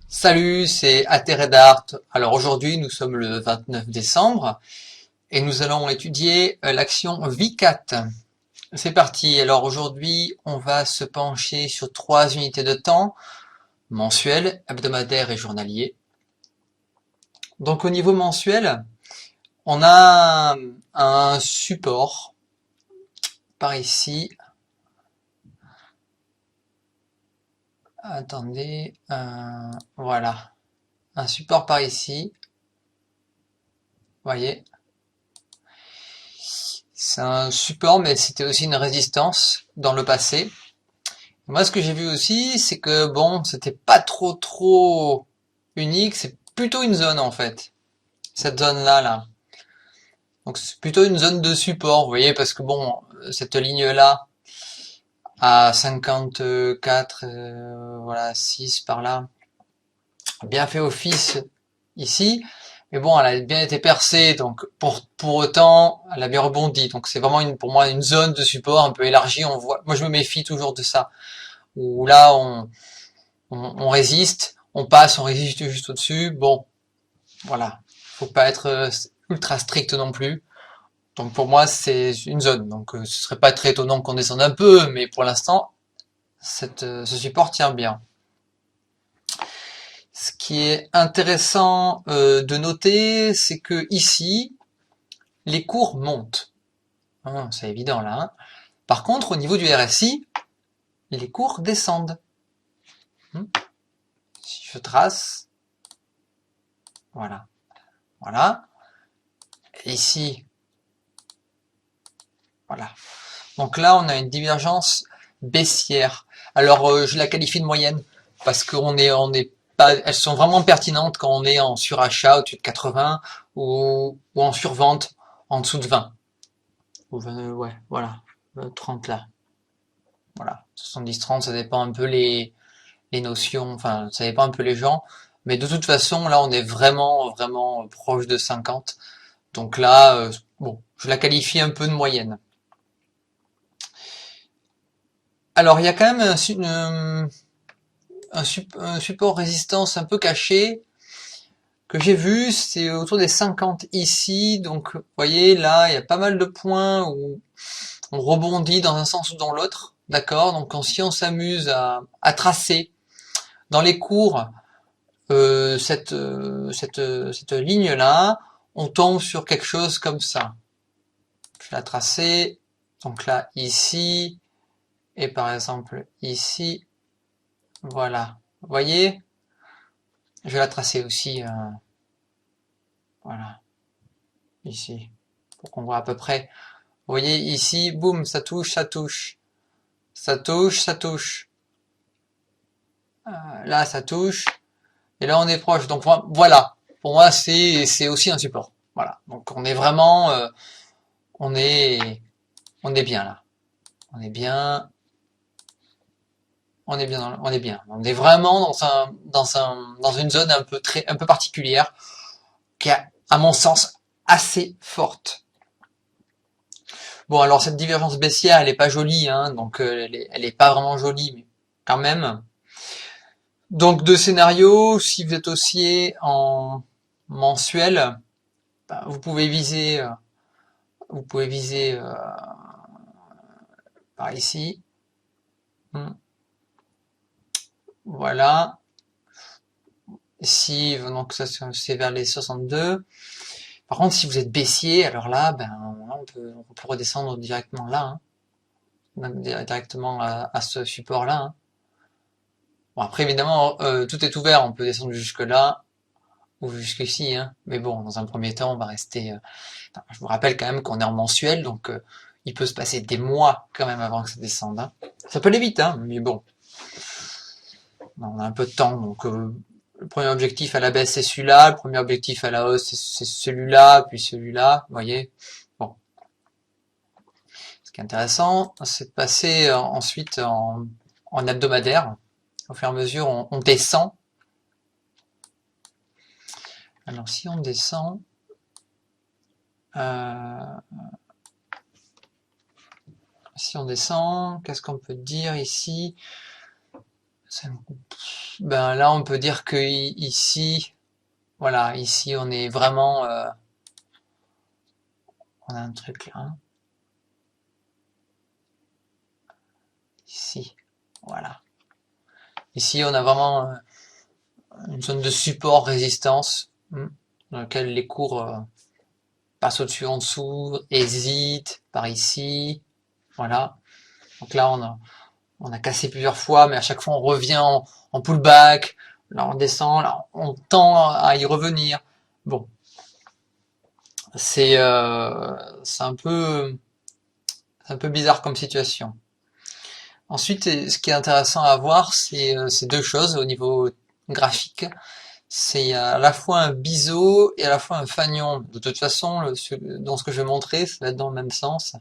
Salut, c'est Atterredart. Alors aujourd'hui, nous sommes le 29 décembre et nous allons étudier l'action VCAT. C'est parti. Alors aujourd'hui, on va se pencher sur 3 unités de temps, mensuel, hebdomadaire et journalier. Donc au niveau mensuel, on a un support par ici. Attendez, voilà. Un support par ici. Vous voyez. C'est un support, mais c'était aussi une résistance dans le passé. Moi, ce que j'ai vu aussi, c'est que bon, c'était pas trop unique. C'est plutôt une zone en fait, cette zone-là, là. Donc c'est plutôt une zone de support, vous voyez, parce que bon, cette ligne-là à 54, voilà, 6 par là, a bien fait office ici. Mais bon, elle a bien été percée, donc pour autant, elle a bien rebondi. Donc c'est vraiment pour moi une zone de support un peu élargie. On voit, moi je me méfie toujours de ça. Où là on résiste, on passe, on résiste juste au-dessus. Bon, voilà, faut pas être ultra strict non plus. Donc pour moi c'est une zone. Donc ce serait pas très étonnant qu'on descende un peu, mais pour l'instant ce support tient bien. Ce qui est intéressant de noter, c'est que ici les cours montent. Hein, c'est évident là. Hein. Par contre, au niveau du RSI, les cours descendent. Si je trace, voilà, voilà. Et ici, voilà. Donc là, on a une divergence baissière. Alors, je la qualifie de moyenne parce on est pas, elles sont vraiment pertinentes quand on est en surachat au-dessus de 80 ou en survente en dessous de 20. Ou 20, ouais, voilà, 30 là. Voilà, 70-30, ça dépend un peu les notions, enfin, ça dépend un peu les gens. Mais de toute façon, là, on est vraiment proche de 50. Donc là, bon, je la qualifie un peu de moyenne. Alors, il y a quand même un support résistance un peu caché que j'ai vu, c'est autour des 50 ici. Donc, vous voyez, là, il y a pas mal de points où on rebondit dans un sens ou dans l'autre. D'accord? Donc, si on s'amuse à tracer dans les cours cette ligne-là, on tombe sur quelque chose comme ça. Je vais la tracer. Donc là, ici, et par exemple ici, voilà. Vous voyez? Je vais la tracer aussi, voilà, ici, pour qu'on voit à peu près. Vous voyez ici, boum, ça touche, ça touche, ça touche, ça touche. Là, ça touche, et là, on est proche. Donc voilà, pour moi, c'est aussi un support. Voilà, donc on est vraiment, on est on est bien là, on est bien, on est bien, on est bien. On est vraiment dans une zone un peu particulière qui est, à mon sens, assez forte. Bon, alors cette divergence baissière, elle est pas jolie, hein, donc elle est pas vraiment jolie, mais quand même. Donc deux scénarios, si vous êtes haussier en mensuel, ben, vous pouvez viser par ici. Voilà. Si donc ça c'est vers les 62. Par contre, si vous êtes baissier, alors là, ben on peut redescendre directement là, hein, directement à ce support-là. Hein. Bon après évidemment tout est ouvert, on peut descendre jusque là ou jusqu'ici, hein. Mais bon, dans un premier temps, on va rester. Enfin, je vous rappelle quand même qu'on est en mensuel, donc il peut se passer des mois quand même avant que ça descende. Hein. Ça peut aller vite, hein, mais bon, on a un peu de temps, donc le premier objectif à la baisse c'est celui-là, le premier objectif à la hausse c'est celui-là, puis celui-là, vous voyez. Bon, ce qui est intéressant, c'est de passer ensuite en hebdomadaire. Au fur et à mesure, on descend. Alors si on descend, euh, qu'est-ce qu'on peut dire ici? Ben là, on peut dire que ici, voilà, ici on est vraiment, on a un truc là, hein. Ici, voilà. Ici, on a vraiment une zone de support résistance, dans laquelle les cours passent au-dessus, en dessous, hésitent par ici, voilà. Donc là, on a cassé plusieurs fois, mais à chaque fois, on revient en pullback. Là, on descend, là, on tend à y revenir. Bon, c'est un peu bizarre comme situation. Ensuite, ce qui est intéressant à voir, c'est deux choses au niveau graphique. C'est à la fois un biseau et à la fois un fanion. De toute façon, dans ce que je vais montrer, ça va être dans le même sens.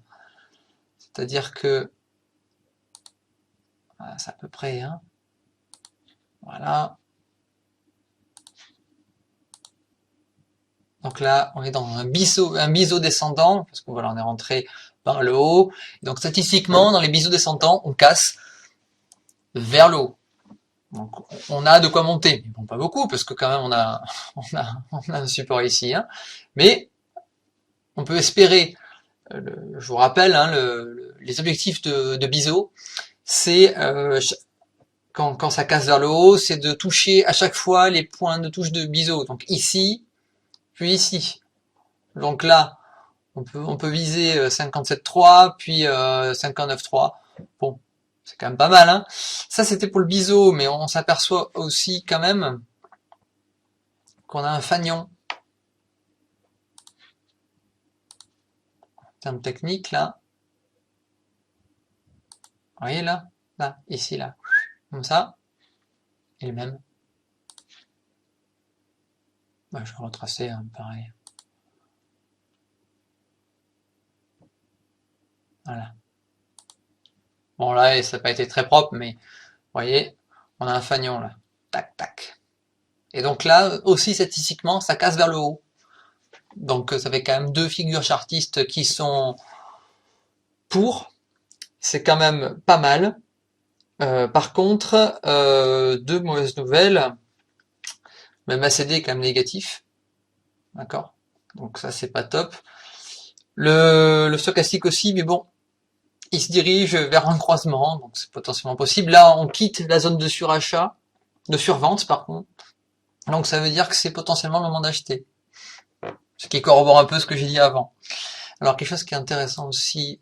C'est-à-dire que, voilà, c'est à peu près, hein. Voilà. Donc là, on est dans un biseau descendant, parce que voilà, on est rentré par le haut. Donc statistiquement, dans les biseaux descendants, on casse vers le haut. Donc on a de quoi monter, mais bon, pas beaucoup, parce que quand même on a un support ici, hein. Mais on peut espérer, je vous rappelle, hein, les objectifs de biseau, c'est quand ça casse vers le haut, c'est de toucher à chaque fois les points de touche de biseau. Donc ici, puis ici. Donc là, on peut viser 57.3, puis 59.3. Bon, c'est quand même pas mal, hein. Ça, c'était pour le biseau, mais on s'aperçoit aussi quand même qu'on a un fanion. En termes techniques, là. Vous voyez, là, ici, là. Comme ça. Et le même. Bah, je vais retracer, hein, pareil. Voilà. Bon, là, ça n'a pas été très propre, mais vous voyez, on a un fanion, là. Tac, tac. Et donc là, aussi, statistiquement, ça casse vers le haut. Donc ça fait quand même deux figures chartistes qui sont pour. C'est quand même pas mal. Par contre, deux mauvaises nouvelles. Même ACD est quand même négatif. D'accord. Donc ça, c'est pas top. Le stochastique aussi, mais bon, il se dirige vers un croisement, donc c'est potentiellement possible. Là, on quitte la zone de surachat, de survente par contre. Donc ça veut dire que c'est potentiellement le moment d'acheter. Ce qui corrobore un peu ce que j'ai dit avant. Alors quelque chose qui est intéressant aussi,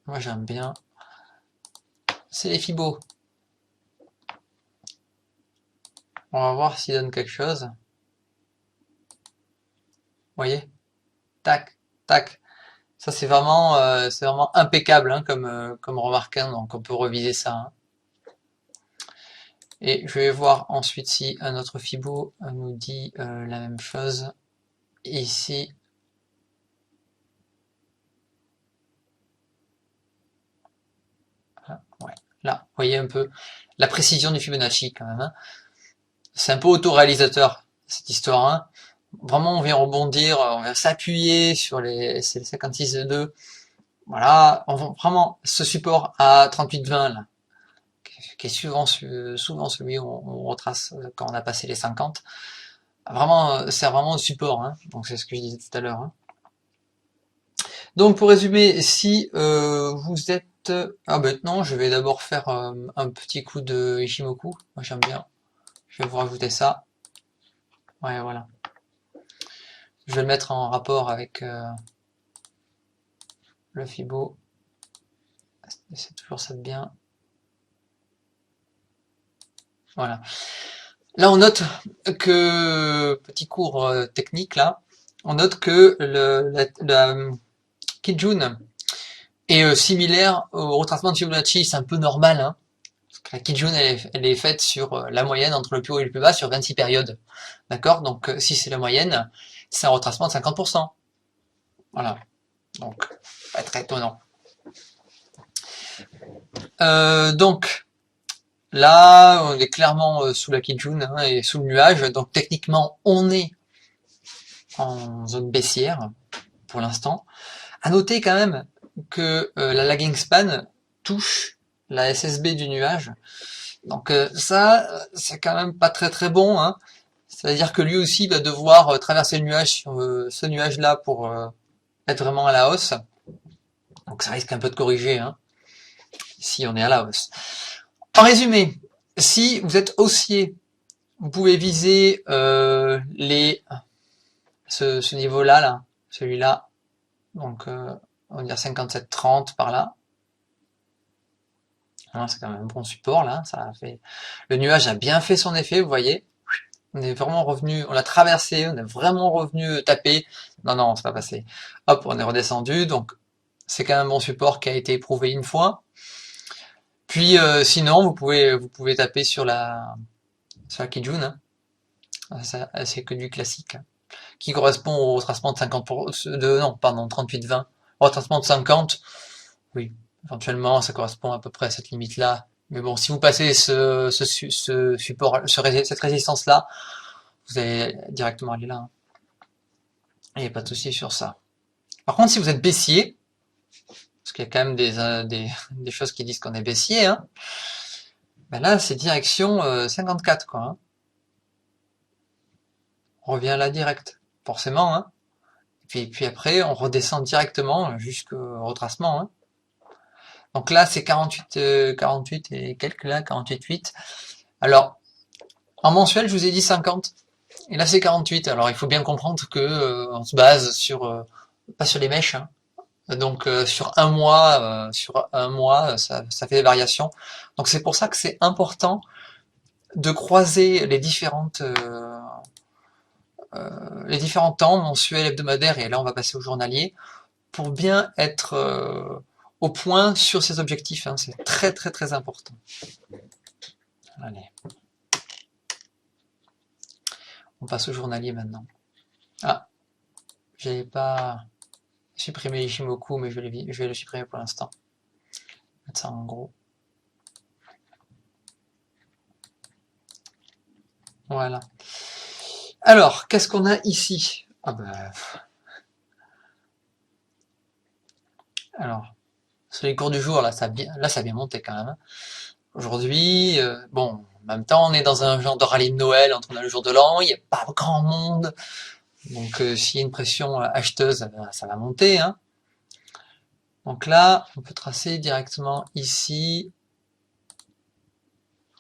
moi j'aime bien, c'est les Fibos. On va voir s'il donne quelque chose. Vous voyez? Tac, tac. Ça c'est vraiment impeccable, hein, comme remarque, hein, donc on peut reviser ça, hein. Et je vais voir ensuite si un autre Fibo nous dit la même chose. Ici, ouais, là, vous voyez un peu la précision du Fibonacci quand même, hein. C'est un peu autoréalisateur cette histoire, hein. Vraiment, on vient rebondir, on vient s'appuyer sur les 56,2. Voilà, vraiment ce support à 38,20 là, qui est souvent celui où on retrace quand on a passé les 50. Vraiment, c'est vraiment le support, hein. Donc c'est ce que je disais tout à l'heure, hein. Donc pour résumer, si vous êtes... Ah ben non, je vais d'abord faire un petit coup de Ishimoku. Moi j'aime bien. Je vais vous rajouter ça. Ouais, voilà. Je vais le mettre en rapport avec le Fibo. C'est toujours ça de bien. Voilà. Là, on note que, petit cours technique, là, on note que la Kijun est similaire au retracement de Fibonacci. C'est un peu normal, hein. Parce que la Kijun, elle est faite sur la moyenne entre le plus haut et le plus bas sur 26 périodes. D'accord? Donc, si c'est la moyenne, c'est un retracement de 50%. Voilà. Donc, pas très étonnant. Donc, là, on est clairement sous la Kijun, hein, et sous le nuage. Donc, techniquement, on est en zone baissière pour l'instant. À noter quand même que la lagging span touche la SSB du nuage. Donc ça, c'est quand même pas très très bon, hein. C'est-à-dire que lui aussi va devoir traverser le nuage sur ce nuage-là pour être vraiment à la hausse. Donc ça risque un peu de corriger, hein, si on est à la hausse. En résumé, si vous êtes haussier, vous pouvez viser ce niveau-là, là, celui-là. Donc on va dire 57,30 par là. Hein, c'est quand même un bon support là. Ça a fait. Le nuage a bien fait son effet, vous voyez. On est vraiment revenu, on l'a traversé, on est vraiment revenu taper. Non, non, c'est pas passé. Hop, on est redescendu. Donc c'est quand même un bon support qui a été éprouvé une fois. Puis sinon, vous pouvez taper sur la Kijun. Hein. Ça, c'est que du classique, hein, qui correspond au retracement de 38,20. Retracement de 50, oui, éventuellement, ça correspond à peu près à cette limite-là. Mais bon, si vous passez ce support, cette résistance-là, vous allez directement aller là. Hein. Il n'y a pas de souci sur ça. Par contre, si vous êtes baissier, parce qu'il y a quand même des choses qui disent qu'on est baissier, hein, ben là, c'est direction 54, quoi. Hein. On revient là direct, forcément. Hein. Puis après, on redescend directement jusqu'au retracement. Hein. Donc là, c'est 48 et quelques là, 48,8. Alors, en mensuel, je vous ai dit 50. Et là, c'est 48. Alors, il faut bien comprendre que on se base sur, pas sur les mèches. Hein. Donc, sur un mois, ça fait des variations. Donc, c'est pour ça que c'est important de croiser les différents temps mensuels, hebdomadaires, et là, on va passer au journalier, pour bien être au point sur ces objectifs. Hein. C'est très très très important. Allez. On passe au journalier maintenant. Ah, j'avais pas supprimé Ishimoku, mais je vais le supprimer pour l'instant. Mettre ça en gros. Voilà. Alors, qu'est-ce qu'on a ici? Ah bah... Alors, sur les cours du jour, là, ça a bien monté quand même. Aujourd'hui, bon, en même temps, on est dans un genre de rallye de Noël, entre le jour de l'an, il n'y a pas grand monde. Donc, s'il y a une pression acheteuse, ça va monter. Hein. Donc là, on peut tracer directement ici.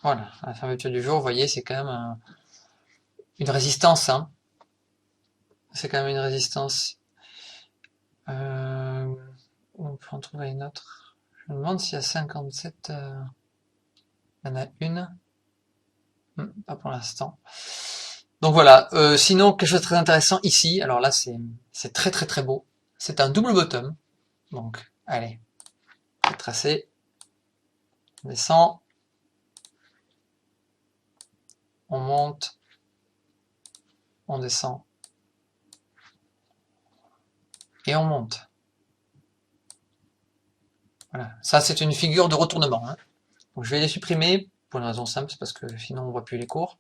Voilà, à la fermeture du jour, vous voyez, c'est quand même une résistance. Hein. C'est quand même une résistance. On peut en trouver une autre. Je me demande s'il y a 57. Il y en a une. Pas pour l'instant. Donc voilà. Sinon, quelque chose de très intéressant ici. Alors là, c'est très très très beau. C'est un double bottom. Donc, allez. Je vais tracer. On descend. On monte. On descend. Et on monte. Voilà. Ça, c'est une figure de retournement. Hein. Donc, je vais les supprimer pour une raison simple, c'est parce que sinon on voit plus les cours.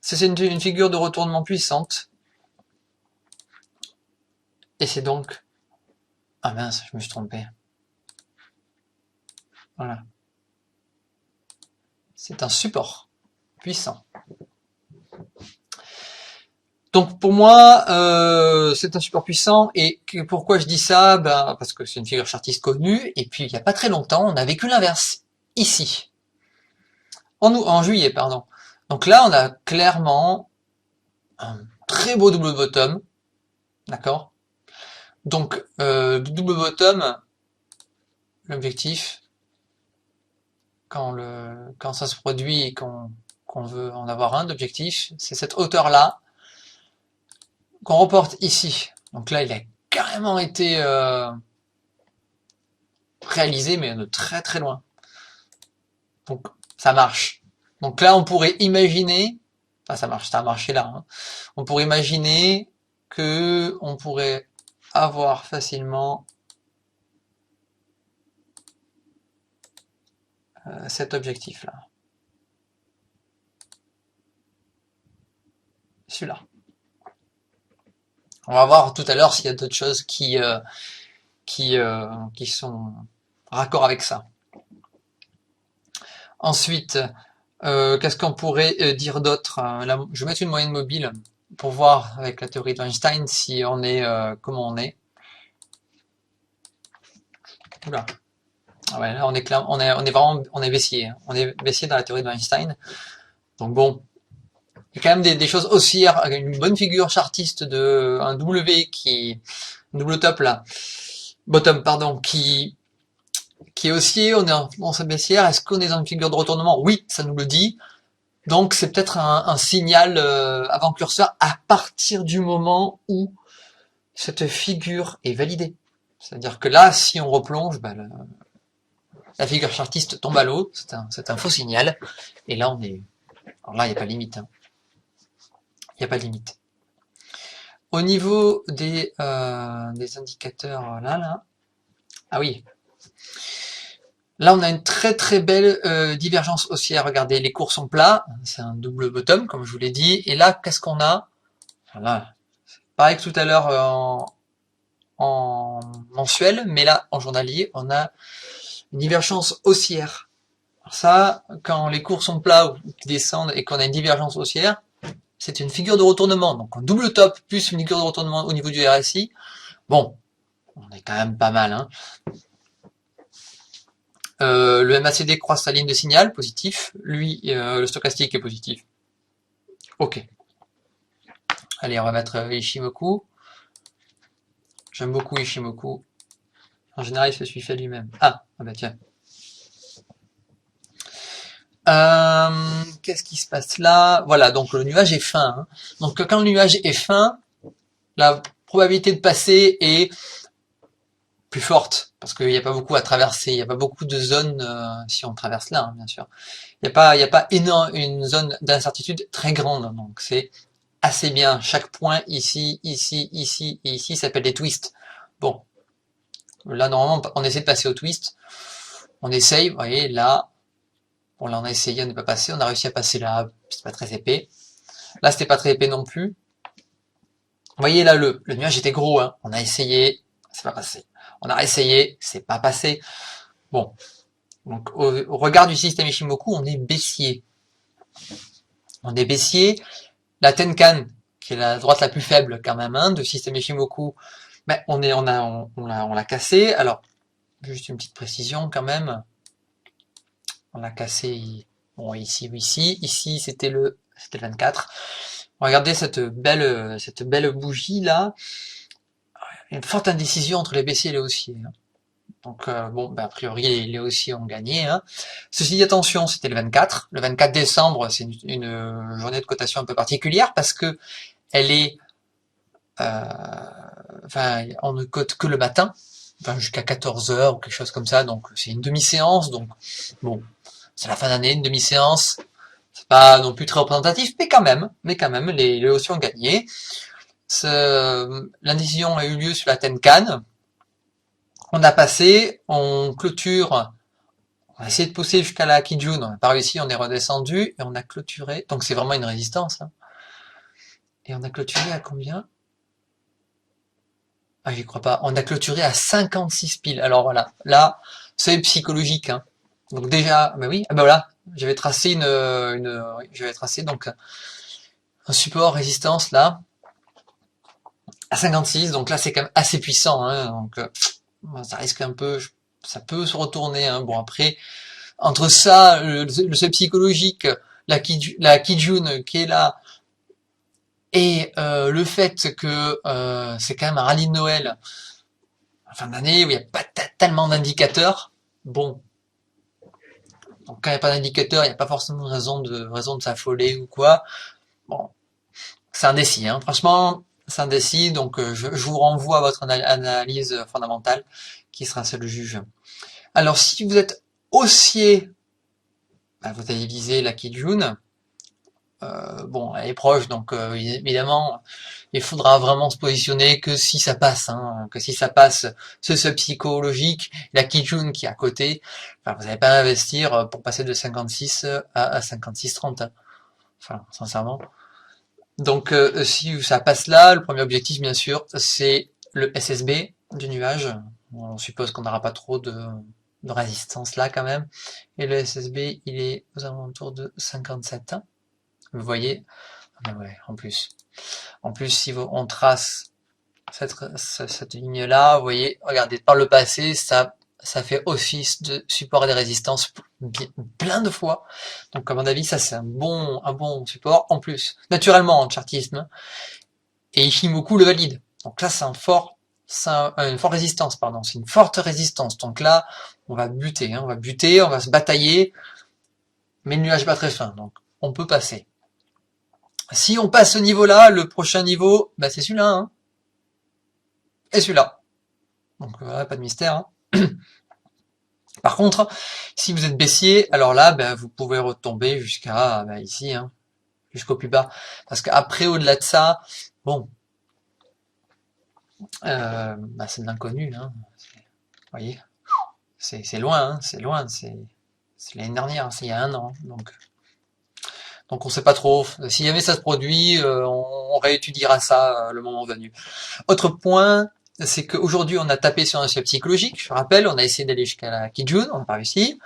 C'est une figure de retournement puissante. Et c'est donc... Ah mince, je me suis trompé. Voilà. C'est un support puissant. Donc pour moi, c'est un support puissant. Et pourquoi je dis ça? Ben, parce que c'est une figure chartiste connue. Et puis il n'y a pas très longtemps, on a vécu l'inverse. Ici. En juillet, pardon. Donc là, on a clairement un très beau double bottom. D'accord? Donc, double bottom, l'objectif, quand ça se produit et qu'on veut en avoir un d'objectif, c'est cette hauteur-là qu'on reporte ici. Donc là, il a carrément été réalisé, mais de très très loin. Donc, ça marche. Donc là, on pourrait imaginer, enfin ça marche, ça a marché là, hein, on pourrait imaginer que on pourrait avoir facilement cet objectif-là. Celui-là. On va voir tout à l'heure s'il y a d'autres choses qui sont raccord avec ça. Ensuite, qu'est-ce qu'on pourrait dire d'autre? Là, je vais mettre une moyenne mobile pour voir avec la théorie d'Einstein si on est comment on est. Oula. Ah ouais, là on est vraiment on est baissier. On est baissier dans la théorie d'Einstein. Donc bon, il y a quand même des choses haussières, une bonne figure chartiste de un W qui double top là, bottom pardon, qui est haussier, on est en sa baissière. Est-ce qu'on est dans une figure de retournement? Oui, ça nous le dit. Donc c'est peut-être un signal avant-curseur à partir du moment où cette figure est validée. C'est-à-dire que là, si on replonge, bah, la figure chartiste tombe à l'eau, c'est un faux signal. Et là, on est, alors là, il n'y a pas de limite. Hein. Il n'y a pas de limite. Au niveau des indicateurs, là, ah oui. Là, on a une très très belle divergence haussière. Regardez, les cours sont plats, c'est un double bottom, comme je vous l'ai dit. Et là, qu'est-ce qu'on a? Voilà. Pareil que tout à l'heure en mensuel, mais là, en journalier, on a une divergence haussière. Alors ça, quand les cours sont plats ou qui descendent et qu'on a une divergence haussière, c'est une figure de retournement. Donc, un double top plus une figure de retournement au niveau du RSI. Bon, on est quand même pas mal. Hein. Le MACD croise sa ligne de signal, positif. Lui, le stochastique est positif. Ok. Allez, on va mettre Ishimoku. J'aime beaucoup Ishimoku. En général, il se suit fait lui-même. Ah bah tiens. Qu'est-ce qui se passe là? Voilà, donc le nuage est fin. Hein. Donc quand le nuage est fin, la probabilité de passer est plus forte, parce qu'il n'y a pas beaucoup à traverser, il n'y a pas beaucoup de zones, si on traverse là, hein, bien sûr. Il n'y a pas une zone d'incertitude très grande, donc c'est assez bien. Chaque point ici, ici, ici et ici s'appelle des twists. Bon, là normalement on essaie de passer au twist, on essaye, vous voyez, là, bon là on a essayé, on n'est pas passé, on a réussi à passer là, c'est pas très épais. Là c'était pas très épais non plus. Vous voyez là le nuage était gros, hein. On a essayé, c'est pas passé. On a essayé, c'est pas passé. Bon, donc au regard du système Ishimoku, on est baissier. On est baissier. La Tenkan, qui est la droite la plus faible quand même, hein, de système Ishimoku, ben on l'a cassé. Alors, juste une petite précision quand même. On l'a cassé, bon ici, ici c'était le 24. Regardez cette belle bougie là. Une forte indécision entre les baissiers et les haussiers. Donc bon, ben, a priori les haussiers ont gagné. Hein. Ceci dit, attention, c'était le 24. Le 24 décembre, c'est une journée de cotation un peu particulière parce que elle est, enfin, on ne cote que le matin, enfin jusqu'à 14 heures ou quelque chose comme ça. Donc c'est une demi-séance. Donc bon, c'est la fin d'année, une demi-séance. C'est pas non plus très représentatif, mais quand même, les haussiers ont gagné. L'indécision a eu lieu sur la Tenkan. On a passé, on clôture, on a essayé de pousser jusqu'à la Kijun, on n'a pas réussi, on est redescendu et on a clôturé. Donc c'est vraiment une résistance. Hein. Et on a clôturé à combien? Ah, j'y crois pas. On a clôturé à 56 piles. Alors voilà, là, c'est psychologique. Hein. Donc déjà, bah oui, ah bah voilà, j'avais tracé j'avais tracé donc un support résistance là à 56. Donc là, c'est quand même assez puissant. Hein. Donc ça risque un peu, ça peut se retourner. Hein. Bon après, entre ça, le seuil psychologique, la Kijun qui est là, et le fait que c'est quand même un rallye de Noël en fin d'année où il n'y a pas tellement d'indicateurs, bon, donc quand il n'y a pas d'indicateurs, il n'y a pas forcément raison de s'affoler ou quoi. Bon, c'est indécis, hein. Franchement, c'est indécis, donc je vous renvoie à votre analyse fondamentale qui sera celle du juge. Alors si vous êtes haussier, bah, vous allez viser la Kijun. Bon, elle est proche, donc évidemment, il faudra vraiment se positionner que si ça passe, hein, que si ça passe ce psychologique, la Kijun qui est à côté, enfin, vous n'allez pas investir pour passer de 56 à 56,30. Hein. Enfin, sincèrement. Donc, si ça passe là, le premier objectif, bien sûr, c'est le SSB du nuage. On suppose qu'on n'aura pas trop de résistance là quand même. Et le SSB, il est aux alentours de 57. Hein. Vous voyez, ah ouais, en plus, si on trace cette ligne-là, vous voyez, regardez, par le passé, ça fait office de support et de résistance plein de fois. Donc à mon avis, ça c'est un bon support. En plus, naturellement en chartisme, et Ishimoku le valide. Donc là, c'est une forte résistance, pardon. C'est une forte résistance. Donc là, on va buter, hein, on va se batailler, mais le nuage n'est pas très fin, donc on peut passer. Si on passe ce niveau-là, le prochain niveau, bah c'est celui-là, hein, et celui-là. Donc voilà, pas de mystère. Hein. Par contre, si vous êtes baissier, alors là, ben, vous pouvez retomber jusqu'à ici, hein, jusqu'au plus bas. Parce qu'après, au-delà de ça, bon, c'est de l'inconnu. Hein. Vous voyez, c'est loin, hein, c'est loin, c'est l'année dernière, c'est il y a un an. Donc on sait pas trop. Si jamais ça se produit, on réétudiera ça le moment venu. Autre point, c'est qu'aujourd'hui on a tapé sur un seuil psychologique. Je rappelle, on a essayé d'aller jusqu'à la Kijun, on n'a pas réussi.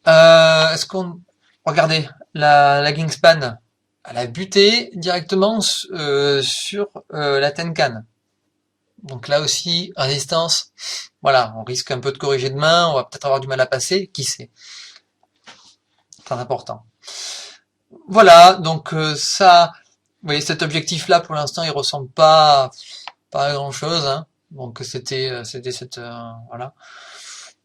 Est-ce qu'on... Regardez, la Kingspan, elle a buté directement sur la Tenkan. Donc là aussi, résistance. Voilà, on risque un peu de corriger demain, on va peut-être avoir du mal à passer, qui sait. Très important. Voilà, donc ça, vous voyez, cet objectif-là, pour l'instant, il ressemble pas à grand-chose. Hein. Donc c'était cette... voilà.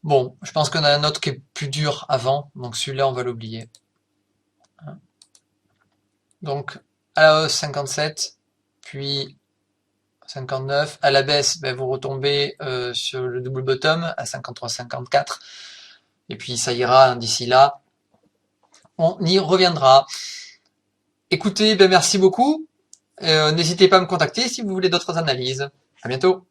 Bon, je pense qu'on a un autre qui est plus dur avant, donc celui-là, on va l'oublier. Donc, à la hausse 57, puis 59. À la baisse, ben, vous retombez sur le double bottom à 53-54. Et puis ça ira d'ici là. On y reviendra. Écoutez, ben, merci beaucoup. N'hésitez pas à me contacter si vous voulez d'autres analyses. À bientôt.